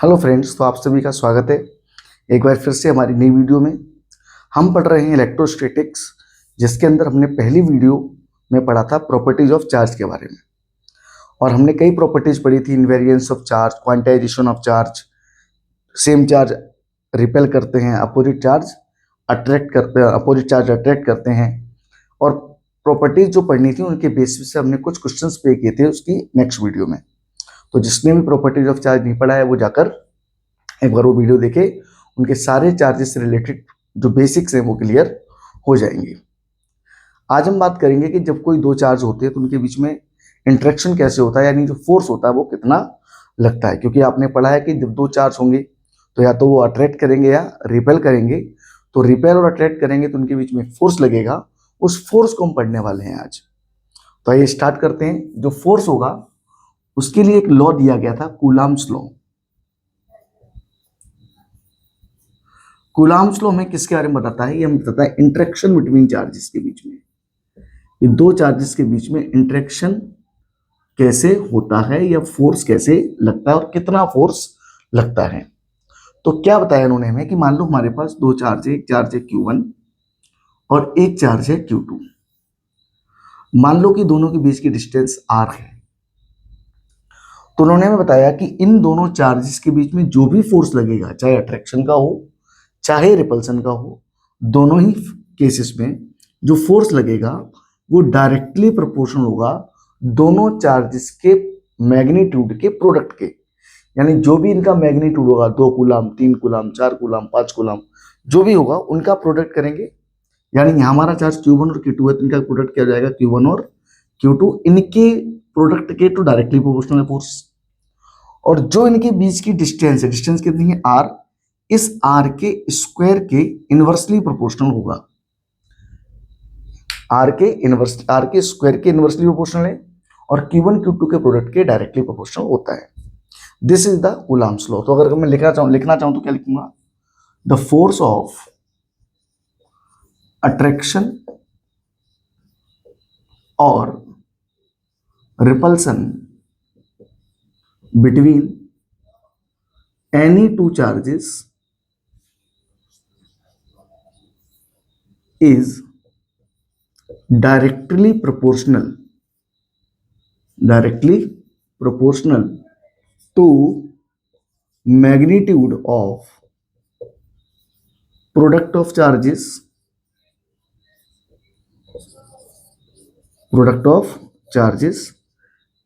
Hello friends, तो आप सभी का स्वागत है एक बार फिर से हमारी नई वीडियो में। हम पढ़ रहे हैं इलेक्ट्रोस्टैटिक्स, जिसके अंदर हमने पहली वीडियो में पढ़ा था प्रॉपर्टीज ऑफ चार्ज के बारे में। और हमने कई प्रॉपर्टीज पढ़ी थी, invariance of charge, quantization of charge, same charge repel करते हैं, अपोजिट चार्ज अट्रैक्ट करते हैं। और प्रॉपर्टीज जो पढ़नी थी उनके बेसिस से हमने कुछ क्वेश्चंस पे किए थे उसकी नेक्स्ट वीडियो में। तो जिसने भी प्रॉपर्टीज ऑफ चार्ज नहीं पढ़ा है वो जाकर एक बार वो वीडियो देखे, उनके सारे चार्जेस से रिलेटेड जो बेसिक्स हैं वो क्लियर हो जाएंगे। आज हम बात करेंगे कि जब कोई दो चार्ज होते हैं तो उनके बीच में इंटरेक्शन कैसे होता है, यानी जो फोर्स होता है वो कितना लगता है। क्योंकि आपने पढ़ा है कि जब दो चार्ज होंगे तो या तो वो अट्रैक्ट करेंगे या रिपेल करेंगे। तो रिपेल और अट्रैक्ट करेंगे तो उनके बीच में फोर्स लगेगा, उस फोर्स को हम पढ़ने वाले हैं आज। तो आइए स्टार्ट करते हैं। जो फोर्स होगा उसके लिए एक लॉ दिया गया था, कूलाम्स लॉ। कूलाम्स लॉ में किसके बारे में बताता है? ये हम बताता है इंटरेक्शन बिटवीन चार्जेस के बीच में, ये दो चार्जेस के बीच में इंटरेक्शन कैसे होता है या फोर्स कैसे लगता है और कितना फोर्स लगता है। तो क्या बताया इन्होंने हमें कि मान लो हमारे पास दो चार्ज है, एक चार्ज है Q1 और एक चार्ज है Q2। मान लो कि दोनों के बीच की डिस्टेंस R है। तो उन्होंने हमें बताया कि इन दोनों चार्जेस के बीच में जो भी फोर्स लगेगा, चाहे अट्रैक्शन का हो चाहे रिपल्सन का हो, दोनों ही केसेस में जो फोर्स लगेगा वो डायरेक्टली प्रोपोर्शनल होगा दोनों चार्जेस के मैग्नीट्यूड के प्रोडक्ट के। यानी जो भी इनका मैग्नीट्यूड होगा, 2 कूलम, 3 कूलम, 4 कूलम, 5 कूलम, जो भी होगा उनका प्रोडक्ट करेंगे। यानी हमारा चार्ज Q1 और Q2 है तो इनका प्रोडक्ट किया जाएगा Q1 और Q2। इनके प्रोडक्ट के तो डायरेक्टली प्रोपोर्शनल है फोर्स। और जो इनके बीच की डिस्टेंस है, डिस्टेंस कितनी है? R, इस R के स्क्वायर के इनवर्सली प्रोपोर्शनल होगा। R के स्क्वायर के इनवर्सली प्रोपोर्शनल है और Q1 Q2 के प्रोडक्ट के डायरेक्टली प्रोपोर्शनल होता है। This is the coulombs law. तो अगर मैं लिखना चाहूं तो क्या लिखूंगा? द फोर्स ऑफ अट्रैक्शन और repulsion between any two charges is directly proportional to magnitude of product of charges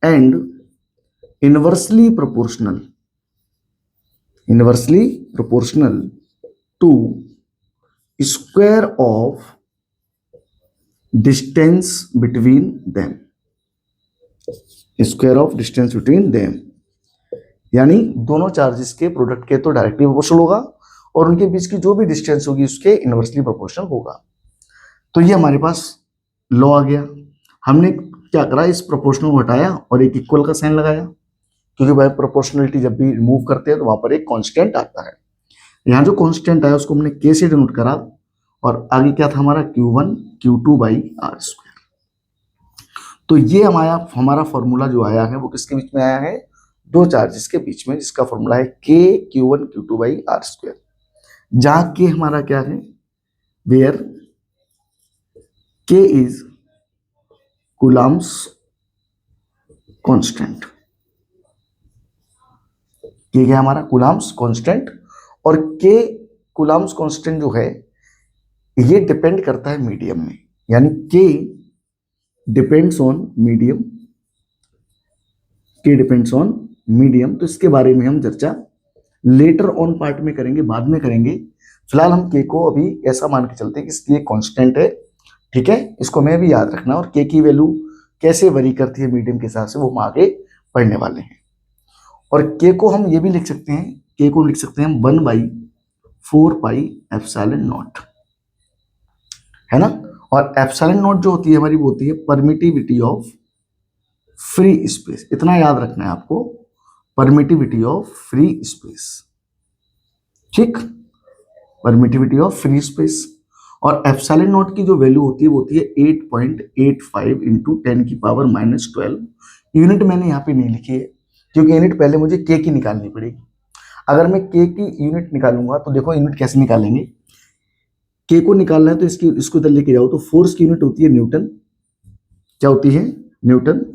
and inversely proportional to square of distance between them। यानी दोनों चार्जेस के प्रोडक्ट के तो डायरेक्टली प्रोपोर्शनल होगा और उनके बीच की जो भी डिस्टेंस होगी उसके इनवर्सली प्रोपोर्शनल होगा। तो ये हमारे पास लॉ आ गया। हमने क्या करा? इस प्रोपोर्शनल को हटाया और एक इक्वल का साइन लगाया, क्योंकि भाई प्रोपोर्शनलिटी जब भी रिमूव करते हैं तो वहां पर एक कांस्टेंट आता है। यहाँ जो कांस्टेंट आया उसको हमने K से डिनोट करा और आगे क्या था हमारा? Q1 Q2 by R square. तो ये हमारा फॉर्मूला जो आया है वो किसके बीच में आया है? दो चार्जेस के बीच में, जिसका फॉर्मूला है K Q1 Q2 by R square. जहां K हमारा क्या है? Where K is Coulomb's constant. K क्या हमारा? Coulomb's constant. और K कूलाम्स कांस्टेंट जो है ये डिपेंड करता है मीडियम में, यानी K डिपेंड्स ऑन मीडियम। तो इसके बारे में हम चर्चा लेटर ऑन पार्ट में करेंगे, बाद में करेंगे। फिलहाल हम K को अभी ऐसा मान के चलते हैं कि ये कांस्टेंट है, ठीक है? इसको मैं भी याद रखना। और K की वैल्यू कैसे वरी करती है मीडियम के हिसाब से वो हम आगे पढ़ने वाले हैं। और K को हम ये भी लिख सकते हैं, K को लिख सकते हैं हम 1/4 पाई एप्सिलॉन नॉट, है ना? और एप्सिलॉन नॉट जो होती है हमारी वो होती है परमिटिविटी ऑफ फ्री स्पेस। इतना याद रखना है आपको, परमिटिविटी ऑफ फ्री स्पेस, ठीक? Permittivity of free space. और एप्सिलॉन नॉट की जो वैल्यू होती है वो होती है 8.85 इंटू 10⁻⁻12। यूनिट मैंने यहाँ पे नहीं लिखी है क्योंकि यूनिट पहले मुझे K की निकालनी पड़ेगी। अगर मैं के की यूनिट निकालूंगा तो देखो यूनिट कैसे निकालेंगे, के को निकालना है तो इसको इधर लेके जाओ, तो फोर्स की यूनिट होती है न्यूटन। क्या होती है? न्यूटन।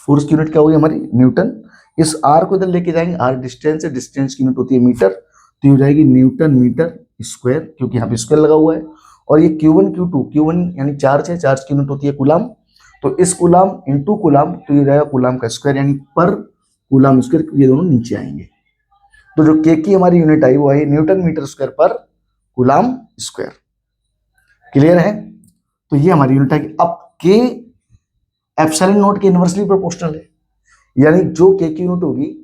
फोर्स की यूनिट क्या होगी हमारी? न्यूटन। इस आर को इधर लेके जाएंगे, आर डिस्टेंस है, डिस्टेंस की यूनिट होती है मीटर, तो ये हो जाएगी न्यूटन मीटर स्क्वायर, क्योंकि यहाँ पे स्क्वायर लगा हुआ है। और ये Q1 Q2, Q1 यानी चार्ज है, चार्ज की यूनिट होती है कूलाम, तो इस कूलाम इंटू कूलाम, तो ये हो जाएगा कूलाम का स्क्वायर यानी पर कूलाम स्क्वायर, ये दोनों नीचे आएंगे। तो जो के की हमारी यूनिट आई वो आई न्यूटन मीटर स्क्वायर पर कूलाम स्क्वायर। क्लियर है? तो ये हमारी यूनिट आई। अब के एप्सिलॉन नॉट के इनवर्सली प्रोपोर्शनल है, यानी जो के की यूनिट होगी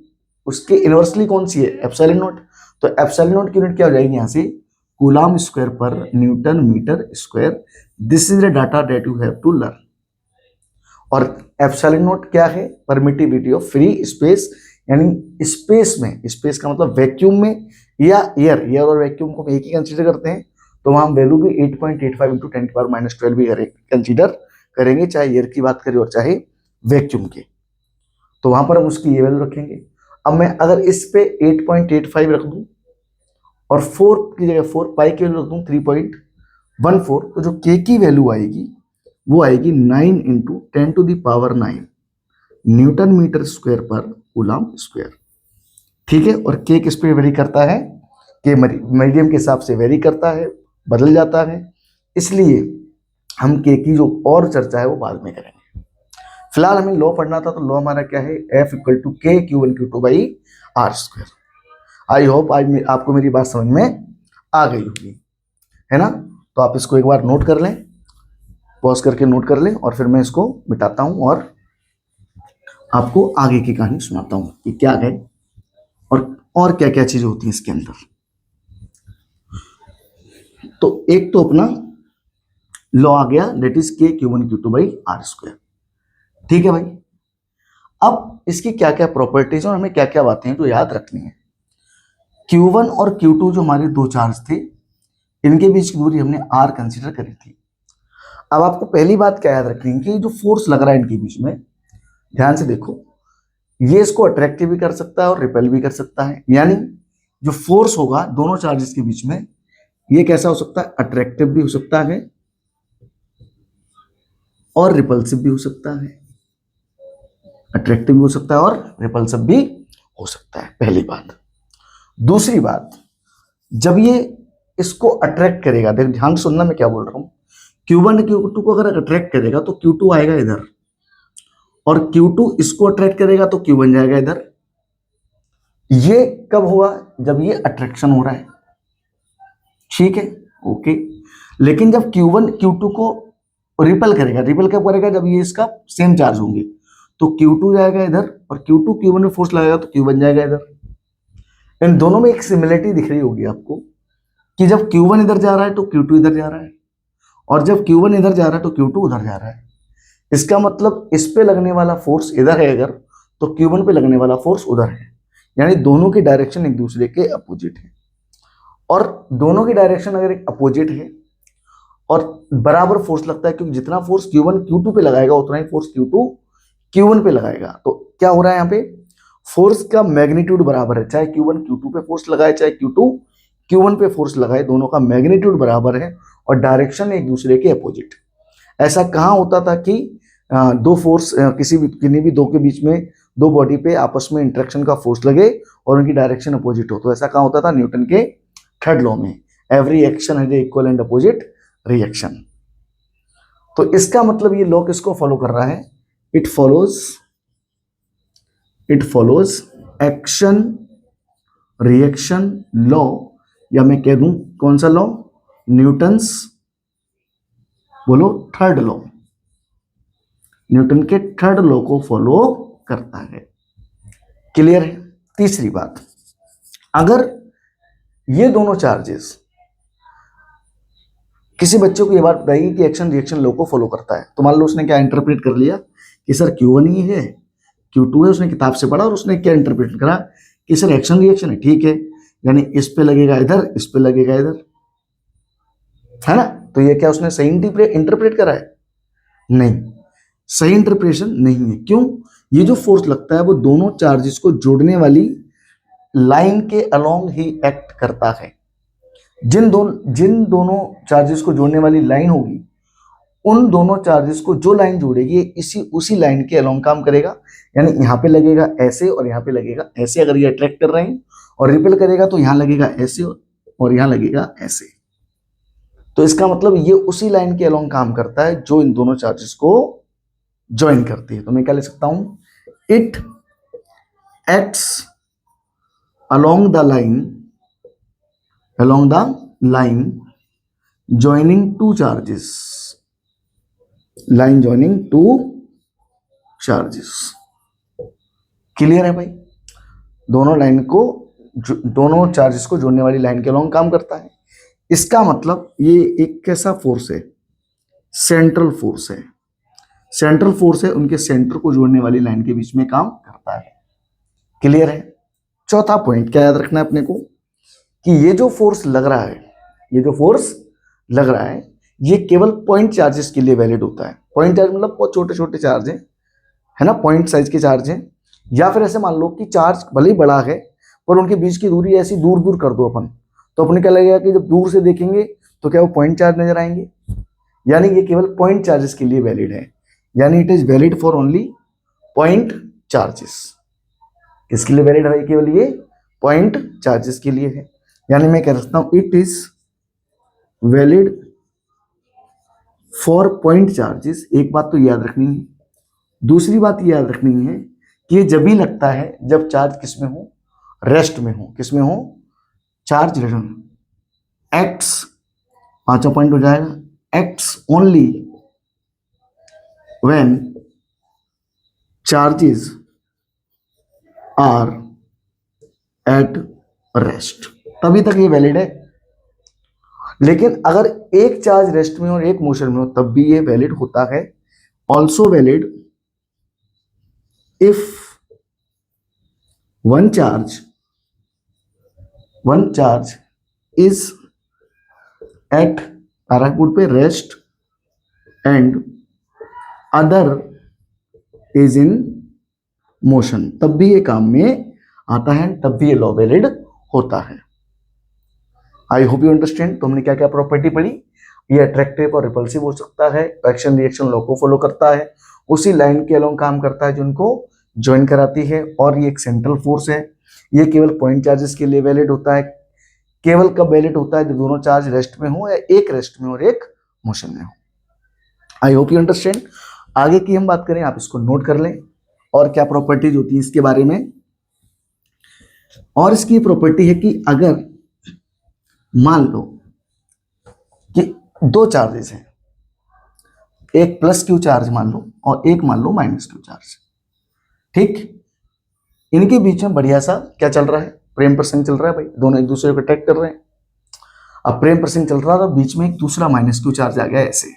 उसके इनवर्सली कौन सी है? Epsilon naught. तो एप्सिलॉन नॉट की यूनिट क्या हो जाएगी यहाँ से? कूलाम स्क्वायर पर newton metre square. This is the data that you have to learn. और एप्सिलॉन नॉट क्या है? परमिटिविटी ऑफ फ्री स्पेस, यानी स्पेस में, स्पेस का मतलब वैक्यूम में या एयर और वैक्यूम को एक ही कंसीडर करते हैं, तो वहां वैल्यू भी 8.85 इंटू 10⁻⁻12 भी कंसीडर करेंगे, चाहे एयर की बात करें और चाहे वैक्यूम के, तो वहां पर हम उसकी ये वैल्यू रखेंगे। अब मैं अगर इस पे 8.85 रख दूं और 4 की जगह 4 पाई की वैल्यू रख दूं 3.14, तो जो के की वैल्यू आएगी वो आएगी 9 इंटू 10⁹9 न्यूटन मीटर स्क्वायर पर कूलाम स्क्वायर। ठीक है? और के किस पे वेरी करता है? के मीडियम के हिसाब से वेरी करता है, बदल जाता है, इसलिए हम के की जो और चर्चा है वो बाद में करेंगे। फिलहाल हमें लॉ पढ़ना था, तो लॉ हमारा क्या है? F = K Q1 Q2 by R square. I hope आज आपको मेरी बात समझ में आ गई होगी, है ना? तो आप इसको एक बार नोट कर लें, पॉज करके नोट कर लें, और फिर मैं इसको मिटाता हूं और आपको आगे की कहानी सुनाता हूं कि क्या है और क्या क्या चीजें होती हैं इसके अंदर। तो एक तो अपना लॉ आ गया, that is K Q1 Q2 by R square. ठीक है भाई? अब इसकी क्या क्या प्रॉपर्टीज और हमें क्या क्या बातें हैं जो याद रखनी है। Q1 और Q2 जो हमारे दो चार्ज थे, इनके बीच की दूरी हमने R कंसीडर करी थी। अब आपको पहली बात क्या याद रखनी है कि जो फोर्स लग रहा है इनके बीच में, ध्यान से देखो, ये इसको अट्रैक्टिव भी कर सकता है और रिपेल भी कर सकता है। यानी जो फोर्स होगा दोनों चार्जेस के बीच में, ये कैसा हो सकता है? अट्रैक्टिव भी हो सकता है और रिपल्सिव भी हो सकता है। अट्रैक्टिव भी हो सकता है और रिपल्सिव भी हो सकता है, पहली बात। दूसरी बात, जब ये इसको अट्रैक्ट करेगा, देख ध्यान सुनना मैं क्या बोल रहा हूं, Q1 Q2 को अगर अट्रैक्ट करेगा तो Q2 आएगा इधर, और Q2 इसको अट्रैक्ट करेगा तो Q1 जाएगा इधर। ये कब हुआ? जब ये अट्रैक्शन हो रहा है। ठीक है? ओके। लेकिन जब Q1 Q2 को रिपल करेगा, रिपल कब करेगा? जब ये इसका सेम चार्ज होंगे, तो Q2 जाएगा इधर और Q2 Q1 में फोर्स लगाएगा तो Q1 जाएगा इधर। इन दोनों में एक सिमिलरिटी दिख रही होगी आपको कि जब Q1 इधर जा रहा है तो Q2 इधर जा रहा है, और जब Q1 इधर जा रहा है तो Q2 उधर जा रहा है। इसका मतलब इस पे लगने वाला फोर्स इधर है अगर, तो Q1 पे लगने वाला फोर्स उधर है, यानी दोनों की डायरेक्शन एक दूसरे के अपोजिट है। और दोनों की डायरेक्शन अगर एक अपोजिट है और बराबर फोर्स लगता है, क्योंकि जितना फोर्स Q1 Q2 पे लगाएगा उतना ही फोर्स Q2 Q1 पे लगाएगा, तो क्या हो रहा है यहाँ पे? फोर्स का मैग्नीट्यूड बराबर है, चाहे Q1 Q2 पे फोर्स लगाए चाहे Q2 Q1 पे फोर्स लगाए, दोनों का मैग्नीट्यूड बराबर है और डायरेक्शन एक दूसरे के अपोजिट। ऐसा कहाँ होता था कि दो फोर्स किन्हीं भी दो के बीच में, दो बॉडी पे आपस में इंटरेक्शन का फोर्स लगे और उनकी डायरेक्शन अपोजिट हो, तो ऐसा कहाँ होता था? न्यूटन के थर्ड लॉ में, every action has equal and opposite reaction. तो इसका मतलब ये लॉ किसको फॉलो कर रहा है? It follows action reaction law, या मैं कह दूं कौन सा लॉ? न्यूटन्स, बोलो, थर्ड लॉ। न्यूटन के थर्ड लॉ को फॉलो करता है। क्लियर है? तीसरी बात, अगर ये दोनों चार्जेस, किसी बच्चे को ये बात बताइए कि एक्शन रिएक्शन लॉ को फॉलो करता है, तो मान लो उसने क्या इंटरप्रेट कर लिया कि सर Q1 ही है, Q2 है, उसने किताब से पढ़ा और उसने क्या इंटरप्रेट करा कि सर एक्शन रिएक्शन है, ठीक है, यानी इस पे लगेगा इधर, इस पे लगेगा इधर, है ना? तो ये क्या उसने सही इंटरप्रेट करा है? नहीं, सही इंटरप्रेशन नहीं है। क्यों? ये जो फोर्स लगता है वो दोनों चार्जेस को जोड़ने वाली लाइन के अलोंग ही एक्ट करता है। जिन दोनों चार्जेस को जोड़ने वाली लाइन होगी, उन दोनों चार्जेस को जो लाइन जोड़ेगी उसी लाइन के अलोंग काम करेगा। यानी यहाँ पे लगेगा ऐसे और यहाँ पे लगेगा ऐसे, अगर ये अट्रैक्ट कर रहे हैं, और रिपेल करेगा तो यहाँ लगेगा ऐसे और यहाँ लगेगा ऐसे। तो इसका मतलब ये उसी लाइन के अलोंग काम करता है जो इन दोनों चार्जेस को ज्वाइन करती है। तो मैं क्या लिख सकता हूं, it acts along the line joining two charges, line joining two charges। Clear है भाई? दोनों चार्जेस को जोड़ने वाली लाइन के अलॉन्ग काम करता है। इसका मतलब ये एक कैसा फोर्स है, सेंट्रल फोर्स है। सेंट्रल फोर्स है, उनके सेंटर को जोड़ने वाली लाइन के बीच में काम करता है। क्लियर है? चौथा पॉइंट क्या याद रखना है अपने को, कि ये जो फोर्स लग रहा है, ये केवल पॉइंट चार्जेस के लिए वैलिड होता है। पॉइंट चार्ज मतलब बहुत छोटे छोटे चार्ज है ना, पॉइंट साइज के चार्ज हैं। या फिर ऐसे मान लो कि चार्ज भले ही बड़ा है पर उनके बीच की दूरी ऐसी दूर दूर कर दो अपन, तो अपने क्या लगेगा कि जब दूर से देखेंगे तो क्या वो पॉइंट चार्ज नजर आएंगे। यानी ये केवल पॉइंट चार्जेस के लिए वैलिड है, यानी it is valid for only point charges. किसके लिए वैलिड है? केवल ये पॉइंट चार्जेस के लिए है। यानी मैं कह सकता हूं it is valid for point charges. एक बात तो याद रखनी है। दूसरी बात ये याद रखनी है कि ये जब भी लगता है जब चार्ज किस में हो, रेस्ट में हो। किस में हो? चार्ज एक्ट्स, पांचवा पॉइंट हो जाएगा, acts only when charges are at rest, तभी तक ये वैलिड है। लेकिन अगर एक चार्ज रेस्ट में और एक मोशन में हो तब भी ये वैलिड होता है। Also valid if one charge is at पैराबोर्ड पे rest and other is in motion, तब भी ये काम में आता है, तब भी ये लॉ वैलिड होता है। I hope you understand. तो हमने क्या क्या प्रॉपर्टी पढ़ी? ये अट्रैक्टिव और रिपल्सिव हो सकता है, एक्शन रिएक्शन लॉ को फॉलो करता है, उसी लाइन के अलोंग काम करता है जो उनको ज्वाइन कराती है, और ये एक सेंट्रल फोर्स है। ये केवल पॉइंट चार्जेस के लिए वैलिड होता है। केवल कब वैलिड होता है? जब दोनों चार्ज रेस्ट में हो या एक रेस्ट में और एक मोशन में हो। I hope you understand. आगे की हम बात करें, आप इसको नोट कर लें और क्या प्रॉपर्टीज होती है इसके बारे में। और इसकी प्रॉपर्टी है कि अगर मान लो कि दो चार्जेस हैं, एक प्लस क्यू चार्ज मान लो और एक मान लो माइनस क्यू चार्ज, ठीक, इनके बीच में बढ़िया सा क्या चल रहा है? प्रेम प्रसंग चल रहा है भाई, दोनों एक दूसरे को अटैक कर रहे हैं। अब प्रेम प्रसंग चल रहा था, बीच में एक दूसरा माइनस क्यू चार्ज आ गया ऐसे,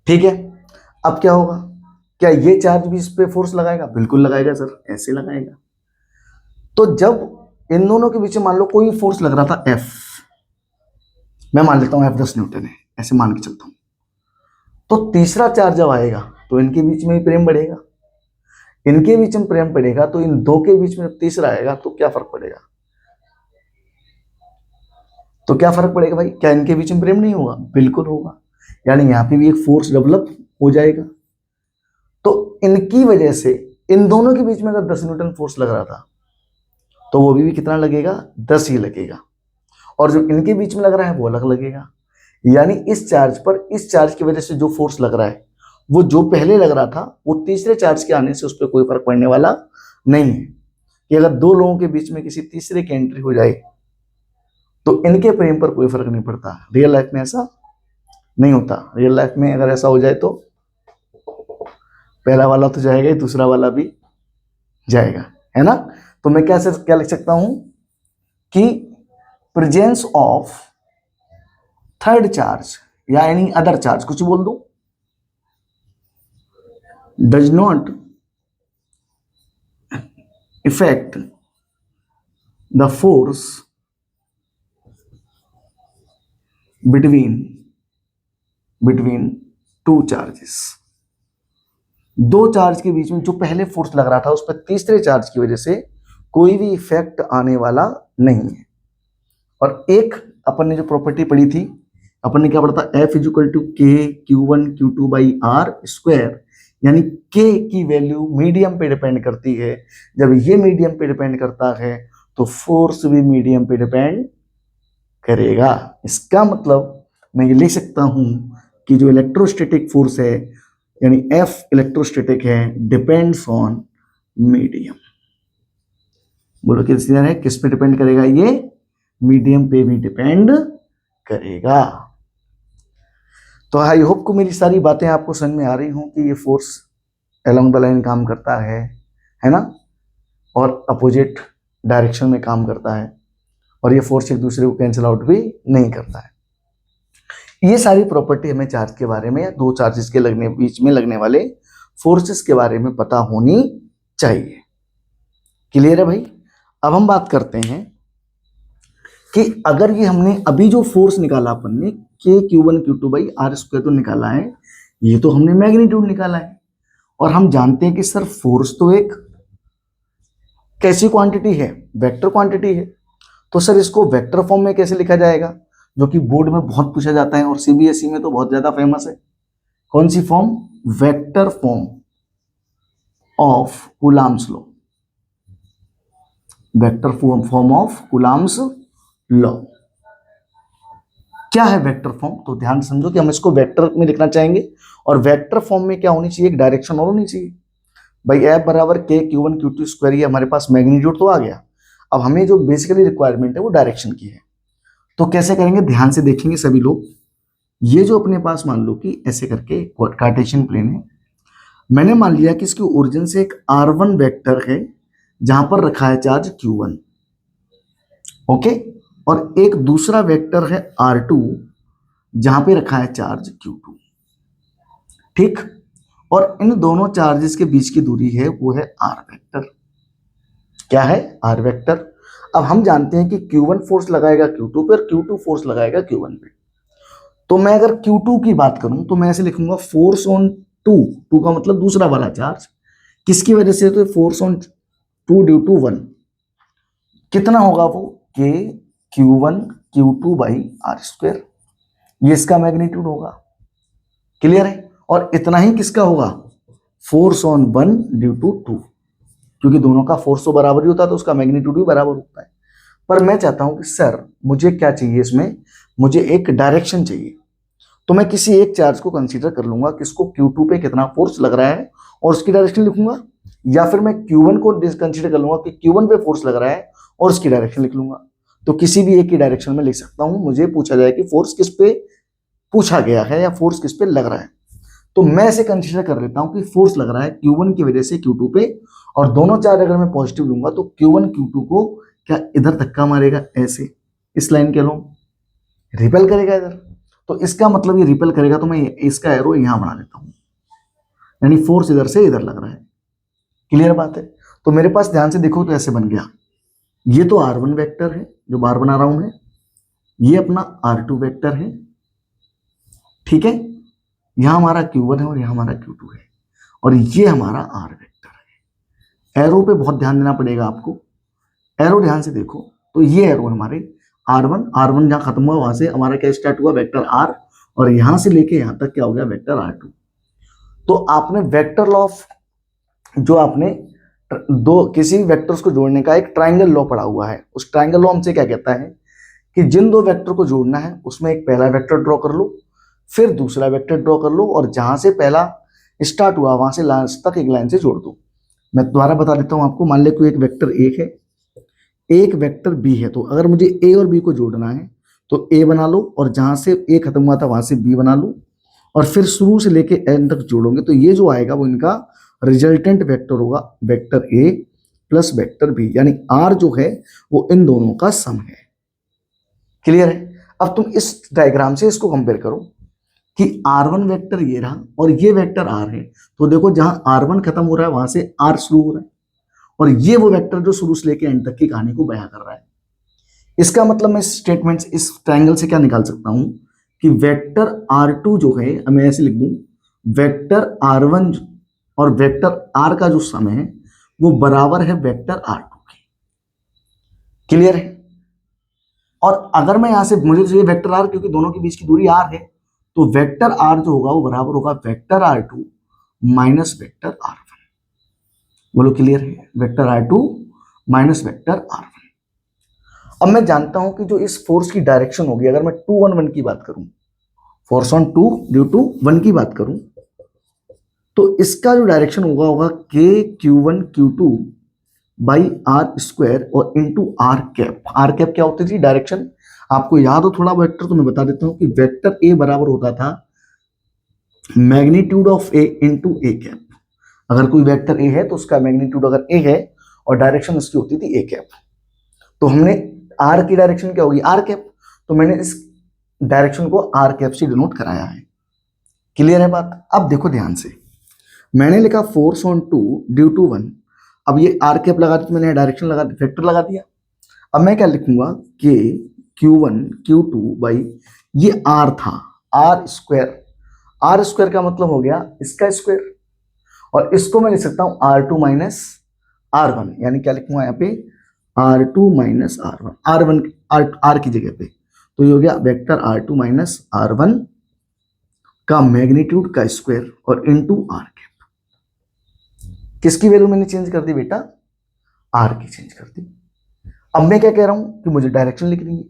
ठीक है। अब क्या होगा? क्या ये चार्ज भी इस पे फोर्स लगाएगा? बिल्कुल लगाएगा सर, ऐसे लगाएगा। तो जब इन दोनों के बीच में मान लो कोई फोर्स लग रहा था F, मैं मान लेता हूं F 10 न्यूटन है, ऐसे मान के चलता हूं, तो तीसरा चार्ज जब आएगा तो इनके बीच में भी प्रेम बढ़ेगा, इनके बीच में प्रेम बढ़ेगा, तो इन दो के बीच में जब तीसरा आएगा तो क्या फर्क पड़ेगा? तो क्या फर्क पड़ेगा भाई? क्या इनके बीच में प्रेम नहीं होगा? बिल्कुल होगा। यानी यहां पे भी एक फोर्स डेवलप हो जाएगा। तो इनकी वजह से इन दोनों के बीच में अगर 10 न्यूटन फोर्स लग रहा था तो वो भी कितना लगेगा? 10 ही लगेगा। और जो इनके बीच में लग रहा है वो अलग लगेगा। यानी इस चार्ज की वजह से जो फोर्स लग रहा है वो जो पहले लग रहा था वो तीसरे चार्ज के आने से उस पर कोई फर्क पड़ने वाला नहीं है। कि अगर दो लोगों के बीच में किसी तीसरे की एंट्री हो जाए तो इनके प्रेम पर कोई फर्क नहीं पड़ता। रियल लाइफ में ऐसा नहीं होता। रियल लाइफ में अगर ऐसा हो जाए तो पहला वाला तो जाएगा ही, दूसरा वाला भी जाएगा, है ना। तो मैं क्या लिख सकता हूं कि प्रेजेंस ऑफ थर्ड चार्ज या एनी अदर चार्ज, कुछ बोल दो, does not effect the force between two charges. दो चार्ज के बीच में जो पहले फोर्स लग रहा था उस पर तीसरे चार्ज की वजह से कोई भी इफेक्ट आने वाला नहीं है। और एक अपन ने जो प्रॉपर्टी पढ़ी थी, अपन ने क्या पढ़ा था, F is equal to K Q1 Q2 by R square, यानी K की वैल्यू मीडियम पे डिपेंड करती है। जब ये मीडियम पे डिपेंड करता है तो फोर्स भी मीडियम पे डिपेंड करेगा। इसका मतलब मैं ये लिख सकता हूं कि जो इलेक्ट्रोस्टैटिक फोर्स है यानी F इलेक्ट्रोस्टैटिक है, डिपेंड्स ऑन मीडियम। बोलो क्लियर है, किस पे डिपेंड करेगा, ये मीडियम पे भी डिपेंड करेगा। तो आई होप को मेरी सारी बातें आपको समझ में आ रही हों कि ये फोर्स अलोंग द लाइन काम करता है ना, और अपोजिट डायरेक्शन में काम करता है, और ये फोर्स एक दूसरे को कैंसिल आउट भी नहीं करता है। ये सारी प्रॉपर्टी हमें चार्ज के बारे में या दो चार्जेस के बीच में लगने वाले फोर्सेस के बारे में पता होनी चाहिए। क्लियर है भाई। अब हम बात करते हैं कि अगर ये हमने अभी जो फोर्स निकाला अपन ने के Q1 Q2 by R square तो निकाला है, ये तो हमने मैग्नीट्यूड निकाला है, और हम जानते हैं कि सर फोर्स तो एक कैसी क्वांटिटी है, वेक्टर क्वांटिटी है। तो सर इसको वेक्टर फॉर्म में कैसे लिखा जाएगा, जो कि बोर्ड में बहुत पूछा जाता है और सीबीएसई में तो बहुत ज्यादा फेमस है। कौन सी form, vector form of Coulomb's law, vector form of Coulomb's law. क्या है वेक्टर फॉर्म, तो ध्यान समझो कि हम इसको वेक्टर में लिखना चाहेंगे, और वेक्टर फॉर्म में क्या होनी चाहिए, एक डायरेक्शन और होनी चाहिए। भाई F बराबर के Q1 Q2 स्क्वायर, ये हमारे पास मैग्नीट्यूड तो आ गया। अब हमें जो बेसिकली रिक्वायरमेंट है वो डायरेक्शन की है। तो कैसे करेंगे, ध्यान से देखेंगे सभी लोग। ये जो अपने पास मान लो कि ऐसे करके कार्टेशियन प्लेन है, मैंने मान लिया कि इसकी ओरिजिन से एक R1 वेक्टर है जहां पर रखा है चार्ज Q1, ओके, और एक दूसरा वेक्टर है R2 जहां पे रखा है चार्ज Q2, ठीक। और इन दोनों चार्जेस के बीच की दूरी है वो है R वेक्टर। क्या है, R वेक्टर। अब हम जानते हैं कि Q1 फोर्स लगाएगा Q2 पे और Q2 फोर्स लगाएगा Q1 पे। तो मैं अगर Q2 की बात करूं तो मैं ऐसे लिखूंगा फोर्स ऑन 2 का मतलब दूसरा वाला चार्ज, किसकी वजह से, तो फोर्स ऑन 2 ड्यू टू 1, कितना होगा वो, के Q1 Q2 by R square, ये इसका मैग्नीट्यूड होगा। क्लियर है। और इतना ही किसका होगा, फोर्स ऑन 1 ड्यू टू 2, क्योंकि दोनों का फोर्स तो बराबर ही होता है तो उसका मैग्नीट्यूड भी बराबर होता है। पर मैं चाहता हूं कि सर मुझे क्या चाहिए इसमें, मुझे एक डायरेक्शन चाहिए। तो मैं किसी एक चार्ज को कंसीडर कर लूंगा कि इसको Q2 पे कितना फोर्स लग रहा है और उसकी डायरेक्शन लिखूंगा, या फिर मैं Q1 को कंसीडर कर लूंगा कि Q1 पे फोर्स लग रहा है और उसकी डायरेक्शन लिख लूंगा। तो किसी भी एक की डायरेक्शन में लिख सकता हूं। मुझे पूछा जाए कि फोर्स किस पे पूछा गया है या फोर्स किस पे लग रहा है, तो मैं इसे कंसीडर कर लेता हूं कि फोर्स लग रहा है Q1 की वजह से Q2 पे, और दोनों चार्ज अगर मैं पॉजिटिव लूंगा तो Q1 Q2 को क्या इधर धक्का मारेगा, ऐसे इस लाइन के लो रिपेल करेगा इधर। तो इसका मतलब ये रिपेल करेगा, तो मैं इसका एरो यहां बना लेता हूं, यानी फोर्स इधर से इधर लग रहा है। क्लियर बात है। तो मेरे पास ध्यान से देखो तो ऐसे बन गया, ये तो R1 वेक्टर है जो बार बना रहा हूं मैं, ये अपना R2 वेक्टर है, ठीक है, यहां हमारा Q1 है और यहां हमारा Q2 है, और ये हमारा R वेक्टर है। एरो पे बहुत ध्यान देना पड़ेगा आपको, एरो ध्यान से देखो। तो ये एरो हमारे R1 जहां खत्म हुआ वहां से हमारा क्या स्टार्ट हुआ, वेक्टर R, और यहां से लेके यहां तक क्या हो गया, वेक्टर R2। तो आपने वेक्टर लॉ ऑफ, जो आपने दो किसी भी वेक्टर्स को जोड़ने का एक ट्राइंगल लॉ पढ़ा हुआ है, उस ट्राइंगल लॉ हमसे क्या कहता है कि जिन दो वेक्टर को जोड़ना है उसमें एक पहला वेक्टर ड्रॉ कर लो, फिर दूसरा वेक्टर ड्रॉ कर लो, और जहां से पहला स्टार्ट हुआ वहां से लास्ट तक एक लाइन से जोड़ दो। मैं दोबारा बता देता हूं आपको। मान ले कोई एक वेक्टर एक है, एक वेक्टर बी है, तो अगर मुझे ए और बी को जोड़ना है तो ए बना लो, और जहां से ए खत्म हुआ था वहां से बी बना लो, और फिर शुरू से लेके एंड तक जोड़ोगे तो ये जो आएगा वो इनका रिजल्टेंट वेक्टर होगा, vector A plus vector B, यानी आर जो है वो इन दोनों का सम है। क्लियर है। अब तुम इस डायग्राम से इसको कंपेयर करो कि R1 वेक्टर ये रहा और ये वेक्टर R है, तो देखो जहां R1 खत्म हो रहा है वहां से R शुरू हो रहा है, और ये वो वेक्टर जो शुरू से लेके एंड तक की कहानी को बयां कर रहा है। इसका मतलब मैं स्टेटमेंट इस ट्रायंगल से क्या निकाल सकता हूं कि वेक्टर R2 जो है, मैं ऐसे लिख दूं, वेक्टर R1 और वेक्टर R का जो सम है वो बराबर है वेक्टर R2 के। क्लियर है? और अगर मैं यहां से, मुझे चाहिए वेक्टर आर, क्योंकि दोनों के बीच की दूरी आर है, तो वेक्टर आर जो होगा वो बराबर होगा vector R two minus vector R one. बोलो क्लियर है? Vector R two minus vector R one. अब मैं जानता हूं कि जो इस फोर्स की डायरेक्शन होगी, अगर मैं 2 1 1 की बात करूं, फोर्स ऑन 2 ड्यू टू 1 की बात करूं, तो इसका जो डायरेक्शन होगा के Q1 Q2 by R square और into R cap. R cap क्या होती थी? डायरेक्शन। आपको याद हो थोड़ा वेक्टर, तो मैं बता देता हूं कि वेक्टर ए बराबर होता था magnitude of A into A cap. अगर कोई वेक्टर ए है तो उसका मैग्नीट्यूड अगर ए है और डायरेक्शन उसकी होती थी ए कैप, तो हमने आर की डायरेक्शन क्या होगी? R cap. तो मैंने इस डायरेक्शन को आर कैप से डिनोट कराया है। क्लियर है बात? अब देखो ध्यान से, मैंने लिखा फोर्स ऑन 2 ड्यू टू 1। अब ये आर कैप लगा दी, तो मैंने डायरेक्शन लगा दी, वेक्टर लगा दिया। अब मैं क्या लिखूंगा? के Q1 Q2 बाई, ये आर था, आर स्क्वायर। आर स्क्वायर का मतलब हो गया इसका स्क्वायर, और इसको मैं लिख सकता हूं R two minus R one, यानी क्या लिखूंगा यहाँ पे? R two minus R one, R one R की जगह पे। तो ये हो गया vector R two minus R one का मैग्नीट्यूड का स्क्वायर और इनटू आर कैप। किसकी वैल्यू मैंने चेंज कर दी बेटा? आर की चेंज कर दी। अब मैं क्या कह रहा हूं कि मुझे डायरेक्शन लिखनी है,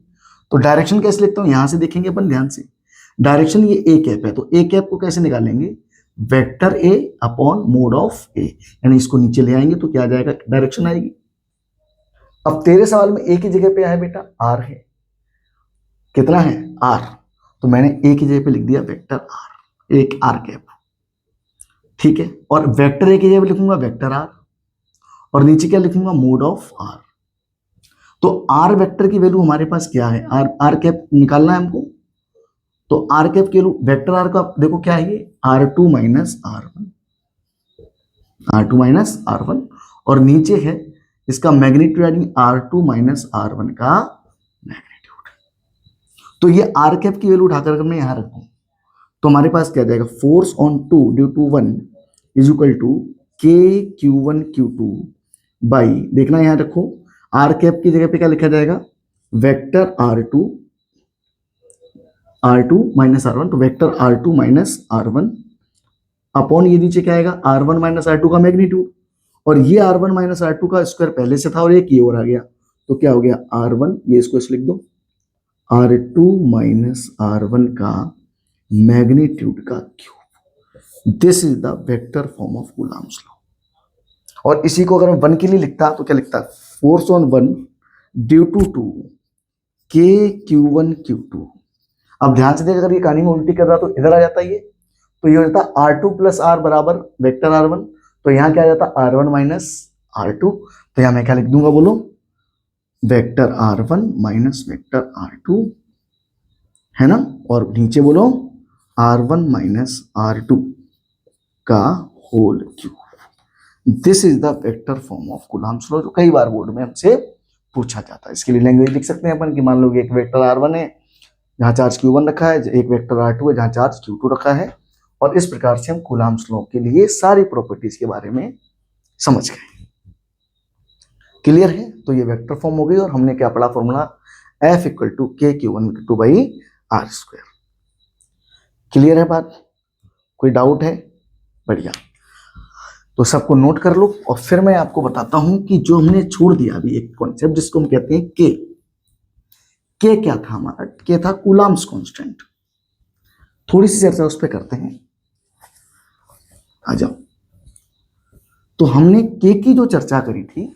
तो डायरेक्शन कैसे लिखता हूं? यहां से देखेंगे अपन ध्यान से। डायरेक्शन ये ए कैप है, तो ए कैप को कैसे निकालेंगे? Vector A upon mod of A, यानी इसको नीचे ले आएंगे तो क्या आ जाएगा? डायरेक्शन आएगी। अब तेरे सवाल में ए की जगह पे है बेटा आर है, कितना है? आर। तो मैंने ए की जगह पे लिख दिया वेक्टर आर, एक आर कैप, ठीक है। और वेक्टर ए की जगह पे लिखूंगा वेक्टर आर, और नीचे क्या लिखूंगा? Mod of R. तो आर वेक्टर की वैल्यू हमारे पास क्या है? आर आर कैप निकालना है हमको, तो आर कैप की वैल्यू वेक्टर आर का देखो क्या है? ये R two minus R one, R two minus R one, और नीचे है इसका मैग्नीट्यूड यानी R two minus R one का मैग्नीट्यूड। तो ये आर कैप की वैल्यू उठाकर मैं यहां रखूं, तो हमारे पास क्या जाएगा? Force on 2 due to 1 is equal to K Q1 Q2 by, देखना यहां रखो, आर कैप की जगह पे क्या लिखा जाएगा? Vector R two minus R one, तो vector R two minus R one upon ये नीचे क्या आएगा? R one minus R two का मैग्नीट्यूड, और ये R one minus R two का स्क्वायर पहले से था और एक ये और आ गया, तो क्या हो गया? आर वन, ये इसको लिख दो, R two minus R one का मैग्नीट्यूड का cube. This is the vector form of Coulomb's law. और इसी को अगर मैं 1 के लिए लिखता तो क्या लिखता? फोर्स ऑन 1 ड्यू टू 2 के Q1 Q2। अब ध्यान से देख, अगर ये कहानी में उल्टी कर रहा तो इधर आ जाता ये, तो ये हो जाता R2 प्लस आर बराबर वेक्टर R1। तो यहाँ क्या आ जाता? R1 माइनस R2। तो यहाँ मैं क्या लिख दूंगा बोलो? Vector R1 minus vector R2, है ना। और नीचे बोलो R1 माइनस R2 का whole cube. This is the vector form of Coulomb's law, जो कई बार बोर्ड में हमसे पूछा जाता है। इसके लिए लैंग्वेज लिख सकते हैं अपन कि मान लो एक वेक्टर R1 है जहां चार्ज Q1 रखा है, एक वेक्टर R2 है जहां चार्ज Q2 रखा है, और इस प्रकार से हम कूलम्ब्स लॉ के लिए सारी प्रॉपर्टीज के बारे में समझ गए। क्लियर है? तो ये वेक्टर फॉर्म हो गई, और हमने क्या पढ़ा? Formula F equal to K Q1 Q2 by R square. Clear है बात? कोई डाउट है? बढ़िया, तो सबको नोट कर लो, और फिर मैं आपको बताता हूं कि जो हमने छोड़ दिया अभी एक कॉन्सेप्ट जिसको हम कहते हैं के। के क्या था हमारा? के था कूलम्ब्स कांस्टेंट। थोड़ी सी चर्चा उस पर करते हैं, आ जाओ। तो हमने के की जो चर्चा करी थी,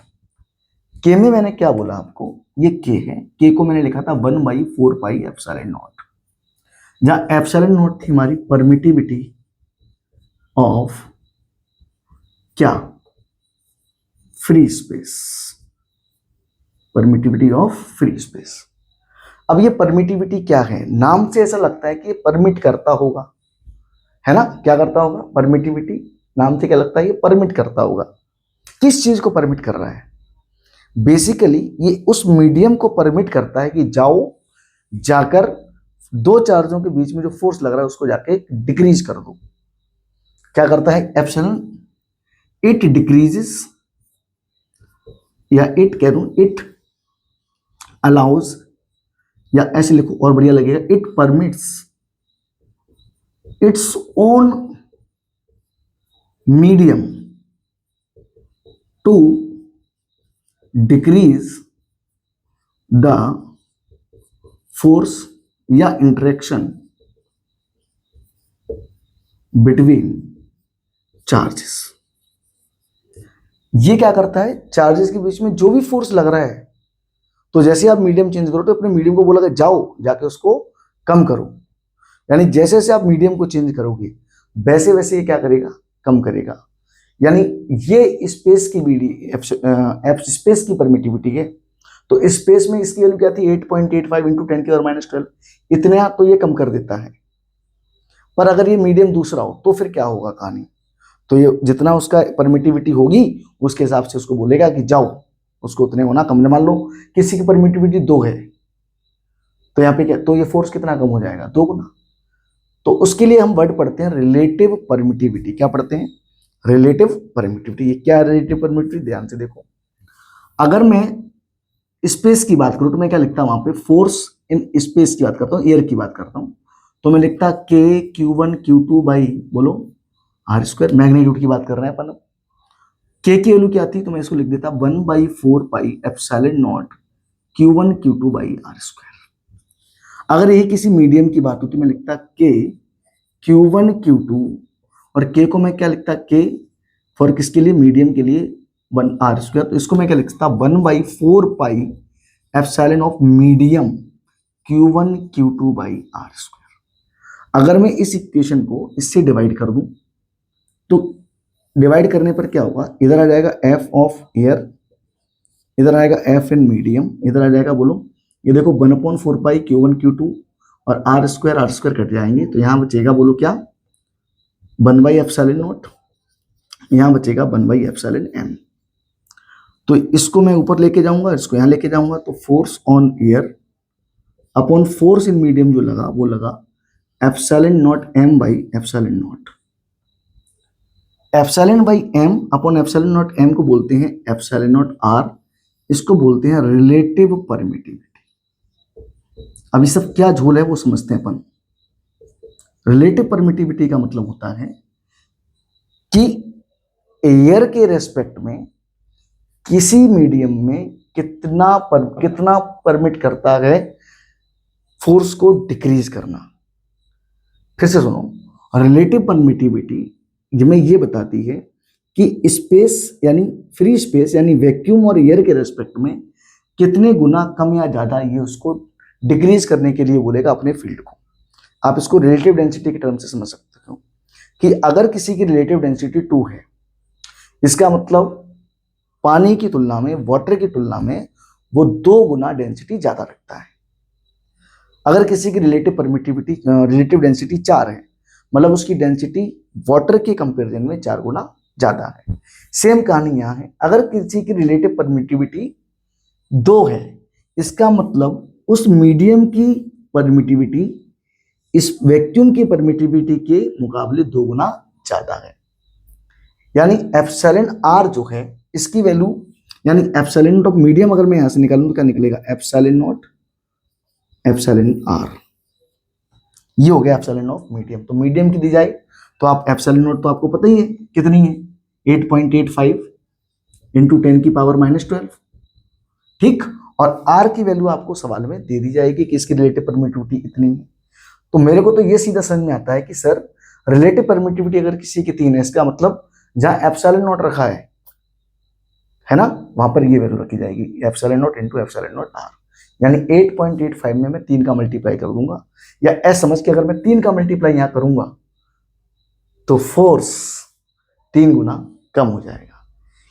के में मैंने क्या बोला आपको? ये के है, के को मैंने लिखा था 1/4 पाई एप्सिलॉन नॉट, जहां एप्सिलॉन नॉट थी हमारी परमिटिविटी ऑफ क्या? Free space, permittivity of free space. अब ये परमिटिविटी क्या है? नाम से ऐसा लगता है कि परमिट करता होगा, है ना। क्या करता होगा? परमिटिविटी, नाम से क्या लगता है? ये परमिट करता होगा। किस चीज को परमिट कर रहा है? बेसिकली ये उस मीडियम को परमिट करता है कि जाओ, जाकर दो चार्जों के बीच में जो फोर्स लग रहा है उसको जाके डिक्रीज कर दो। क्या करता है एप्सिलॉन? इट डिक्रीजेस, या इट कह दूं, इट अलाउज, या ऐसे लिखो और बढ़िया लगेगा, it permits its own medium to decrease the force या इंटरेक्शन बिटवीन चार्जेस। ये क्या करता है, चार्जेस के बीच में जो भी फोर्स लग रहा है, तो जैसे आप मीडियम चेंज करो तो अपने मीडियम को बोला जाओ जाके उसको कम करो, यानी जैसे जैसे आप मीडियम को चेंज करोगे वैसे वैसे ये क्या करेगा, कम करेगा। यानी ये स्पेस की बीडी एफ स्पेस की परमिटिविटी है, तो स्पेस में इसकी वैल्यू क्या थी 8.85 इंटू 10⁻12, इतना तो ये कम कर देता है। पर अगर ये मीडियम दूसरा हो तो फिर क्या होगा कहानी, तो ये जितना उसका परमिटिविटी होगी उसके हिसाब से उसको बोलेगा कि जाओ उसको उतने होना कम। मान लो किसी की परमिटिविटी 2 है, तो यहाँ पे क्या, तो ये फोर्स कितना कम हो जाएगा, 2 गुना। तो उसके लिए हम वर्ड पढ़ते हैं रिलेटिव परमिटिविटी। क्या पढ़ते हैं, रिलेटिव परमिटिविटी। ये क्या है रिलेटिव परमिटिविटी, ध्यान से देखो। अगर मैं स्पेस की बात करूं तो मैं क्या लिखता हूं, वहां पे फोर्स इन स्पेस की बात करता हूं, एयर की बात करता हूं, तो मैं लिखता के Q1 Q2 बाई बोलो R²। मैग्नीट्यूड की बात कर रहे हैं अपन, के की वैल्यू क्या थी, तो मैं इसको लिख देता 1/4 pi epsilon not Q1 Q2 by R²। अगर ये किसी मीडियम की बात होती मैं लिखता के Q1 Q2, और के को मैं क्या लिखता, के फॉर किसके लिए, मीडियम के लिए 1R²। तो इसको मैं क्या लिखता 1/4 pi epsilon of medium Q1 Q2 by R²। अगर मैं इस इक्वेशन को इससे डिवाइड कर दूं तो डिवाइड करने पर क्या होगा, इधर आ जाएगा एफ ऑफ एयर, इधर आएगा एफ इन मीडियम, इधर आ जाएगा बोलो ये देखो 1/4 पाई Q1 Q2 और R² कट जाएंगे, तो यहां बचेगा बोलो क्या 1/ε0, यहां बचेगा 1/ε m। तो इसको मैं ऊपर लेके जाऊंगा, इसको यहां लेके जाऊंगा, तो force on air upon force in medium जो लगा वो लगा ε0 m/ε0। ε/m अपॉन ε0 m को बोलते हैं ε0 r, इसको बोलते हैं रिलेटिव परमिटिविटी। अब ये सब क्या झोल है वो समझते हैं अपन। रिलेटिव परमिटिविटी का मतलब होता है कि एयर के रेस्पेक्ट में किसी मीडियम में कितना परमिट करता है फोर्स को डिक्रीज करना। फिर से सुनो, रिलेटिव परमिटिविटी जिसमें ये बताती है कि स्पेस यानी फ्री स्पेस यानी वैक्यूम और एयर के रेस्पेक्ट में कितने गुना कम या ज्यादा ये उसको डिक्रीज करने के लिए बोलेगा अपने फील्ड को। आप इसको रिलेटिव डेंसिटी के टर्म से समझ सकते हो कि अगर किसी की रिलेटिव डेंसिटी 2 है, इसका मतलब पानी की तुलना में, वाटर की तुलना में वो 2 गुना डेंसिटी ज्यादा रखता है। अगर किसी की रिलेटिव डेंसिटी 4 है, मतलब उसकी डेंसिटी वाटर के कंपैरिजन में 4 गुना ज्यादा है। सेम कहानी यहाँ है, अगर किसी की रिलेटिव परमिटिविटी 2 है, इसका मतलब उस मीडियम की परमिटिविटी इस वैक्यूम की परमिटिविटी के मुकाबले 2 गुना ज्यादा है। यानी एप्सिलॉन आर जो है इसकी वैल्यू, यानी एप्सिलॉन ऑफ मीडियम अगर मैं यहां से निकालूं तो क्या निकलेगा, एप्सिलॉन आर। ये हो गया एप्सिलॉन ऑफ मीडियम। तो मीडियम की दी जाए तो आप एप्सिलॉन तो आपको पता ही है कितनी है, 8.85 इंटू 10⁻12। ठीक, और आर की वैल्यू आपको सवाल में दे दी जाएगी कि इसकी रिलेटिव परमिटिविटी इतनी है। तो मेरे को तो ये सीधा समझ में आता है कि सर रिलेटिव परमिटिविटी अगर किसी की 3 है, इसका मतलब जहां एप्सिलॉन रखा है ना, वहां पर ये वैल्यू रखी जाएगी एप्सिलॉन इंटू एप्सिलॉन आर। यानी 8.85 में मैं 3 का मल्टीप्लाई कर दूंगा, या ऐसा समझ के अगर मैं 3 का मल्टीप्लाई यहां करूंगा तो फोर्स 3 गुना कम हो जाएगा।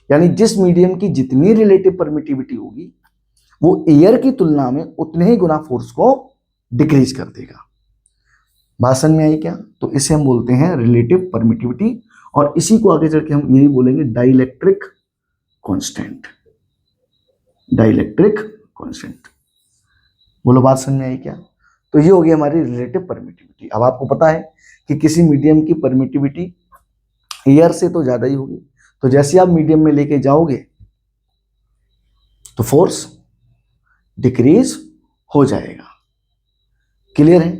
यानी जिस मीडियम की जितनी रिलेटिव परमिटिविटी होगी वो एयर की तुलना में उतने ही गुना फोर्स को डिक्रीज कर देगा। बात समझ में आई क्या? तो इसे हम बोलते हैं रिलेटिव परमिटिविटी, और इसी को आगे चल के हम यही बोलेंगे डाइलेक्ट्रिक कांस्टेंट। डाइलेक्ट्रिक कांस्टेंट, बोलो बात समझ में आई क्या? तो ये हो गई हमारी रिलेटिव परमिटिविटी। अब आपको पता है कि किसी मीडियम की परमिटिविटी एयर से तो ज्यादा ही होगी, तो जैसे आप मीडियम में लेके जाओगे तो फोर्स डिक्रीज हो जाएगा। क्लियर है?